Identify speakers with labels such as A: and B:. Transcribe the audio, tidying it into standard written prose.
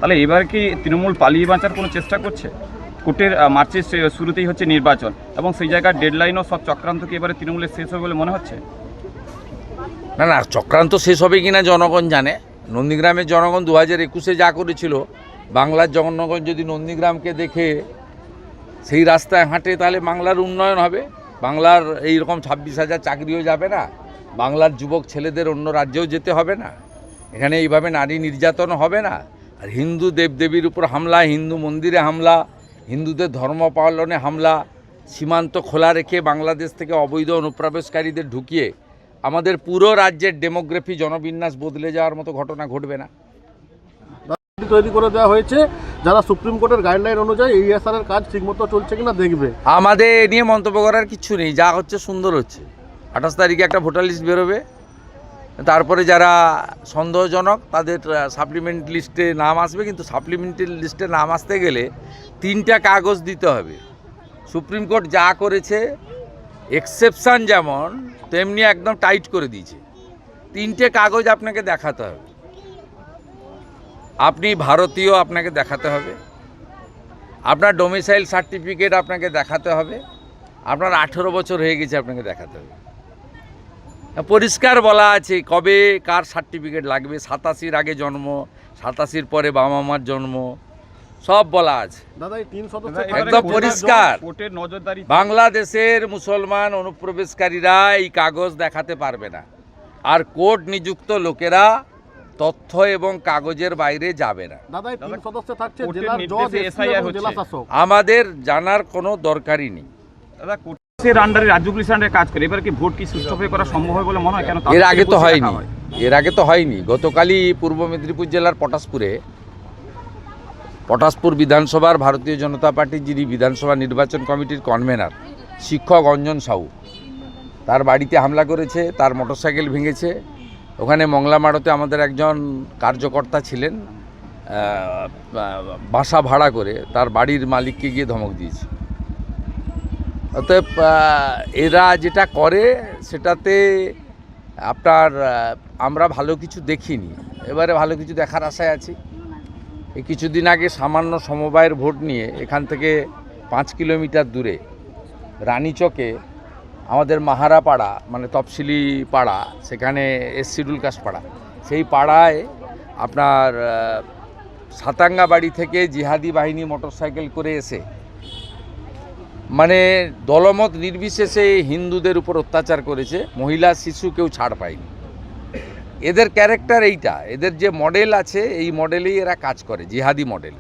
A: তাহলে এবার কি তৃণমূল পালিয়ে বাঁচার কোনো চেষ্টা করছে? কোর্টের মার্চের শুরুতেই হচ্ছে নির্বাচন এবং সেই জায়গায় ডেডলাইনও সব চক্রান্ত কি এবারে তৃণমূলের শেষ হবে বলে মনে হচ্ছে?
B: না না, চক্রান্ত শেষ হবে কিনা জনগণ জানে। নন্দীগ্রামের জনগণ 2021-এ যা করেছিল, বাংলার জনগণ যদি নন্দীগ্রামকে দেখে সেই রাস্তায় হাঁটে তাহলে বাংলার উন্নয়ন হবে। বাংলার এইরকম 26,000 চাকরিও যাবে না, বাংলার যুবক ছেলেদের অন্য রাজ্যেও যেতে হবে না, এখানে এইভাবে নারী নির্যাতন হবে না। আর হিন্দু দেবদেবীর উপর হামলা, হিন্দু মন্দিরে হামলা, হিন্দুদের ধর্ম পালনে হামলা, সীমান্ত খোলা রেখে বাংলাদেশ থেকে অবৈধ অনুপ্রবেশকারীদের ঢুকিয়ে আমাদের পুরো রাজ্যের ডেমোগ্রাফি জনবিন্যাস বদলে যাওয়ার মতো ঘটনা ঘটবে না।
C: তৈরি করে দেওয়া হয়েছে, যারা সুপ্রিম কোর্টের গাইডলাইন অনুযায়ী ESR এর কাজ ঠিকমতো চলছে কিনা দেখবে।
B: আমাদের এ নিয়ে মন্তব্য করার কিছু নেই, যা হচ্ছে সুন্দর হচ্ছে। 28 তারিখে একটা ভোটার লিস্ট বেরোবে, তারপরে যারা সন্দেহজনক তাদের সাপ্লিমেন্ট লিস্টে নাম আসবে, কিন্তু সাপ্লিমেন্টারি লিস্টে নাম আসতে গেলে 3টা কাগজ দিতে হবে। সুপ্রিম কোর্ট যা করেছে এক্সেপশান যেমন তেমনি একদম টাইট করে দিয়েছে। 3টে কাগজ আপনাকে দেখাতে হবে, আপনি ভারতীয় আপনাকে দেখাতে হবে, আপনার ডোমিসাইল সার্টিফিকেট আপনাকে দেখাতে হবে, আপনার 18 বছর হয়ে গেছে আপনাকে দেখাতে হবে। পরিষ্কার বলা আছে কবে কার সার্টিফিকেট লাগবে, 87-র আগে জন্ম, 87-র পরে বাবা মার জন্ম, সব বলা আছে।
C: দাদা এই 3 সদস্য
B: একদম পরিষ্কার।
A: কোর্টের নজরদারি
B: বাংলাদেশের মুসলমান অনুপ্রবেশকারীরা এই কাগজ দেখাতে পারবে না, আর কোর্ট নিযুক্ত লোকেরা তথ্য এবং কাগজের বাইরে যাবে না।
C: দাদা এই 3 সদস্য থাকছে
A: কোর্টের
C: জেলার জজ,
A: নির্দেশে
C: এসপি
A: SIR
C: এবং
A: হচ্ছে।
C: জেলা শাসক।
B: আমাদের জানার কোনো দরকারই নেই।
A: দাদা কোর্টের আন্ডারে রাজ্য পুলিশের আন্ডারে কাজ করে, এবার কি ভোট কি সুষ্ঠুভাবে করা সম্ভব হয় বলে মনে হয়? কেন
B: এর আগে তো হয়নি, এর আগে তো হয়নি। গতকালই পূর্ব মেদিনীপুর জেলার পটাশপুর বিধানসভার ভারতীয় জনতা পার্টির যিনি বিধানসভা নির্বাচন কমিটির কনভেনার শিক্ষক অঞ্জন সাহু, তার বাড়িতে হামলা করেছে, তার মোটরসাইকেল ভেঙেছে। ওখানে মংলামাড়তে আমাদের একজন কার্যকর্তা ছিলেন, বাসা ভাড়া করে তার বাড়ির মালিককে গিয়ে ধমক দিয়েছে। অতএব এরা যেটা করে সেটাতে আপনার আমরা ভালো কিছু দেখিনি, এবারে ভালো কিছু দেখার আশায় আছি। এই কিছুদিন আগে সামান্য সমবায়ের ভোট নিয়ে এখান থেকে 5 কিলোমিটার দূরে রানীচকে আমাদের মাহারা পাড়া, মানে তফসিলি পাড়া, সেখানে শিডিউল কাস্ট পাড়া, সেই পাড়ায় আপনার সাতাঙ্গা বাড়ি থেকে জিহাদি বাহিনী মোটরসাইকেল করে এসে মানে দলমত নির্বিশেষে হিন্দুদের উপর অত্যাচার করেছে, মহিলা শিশু কেউ ছাড় পায়নি। এদের ক্যারেক্টার এইটা, এদের যে মডেল আছে এই মডেলেই এরা কাজ করে, জিহাদি মডেল।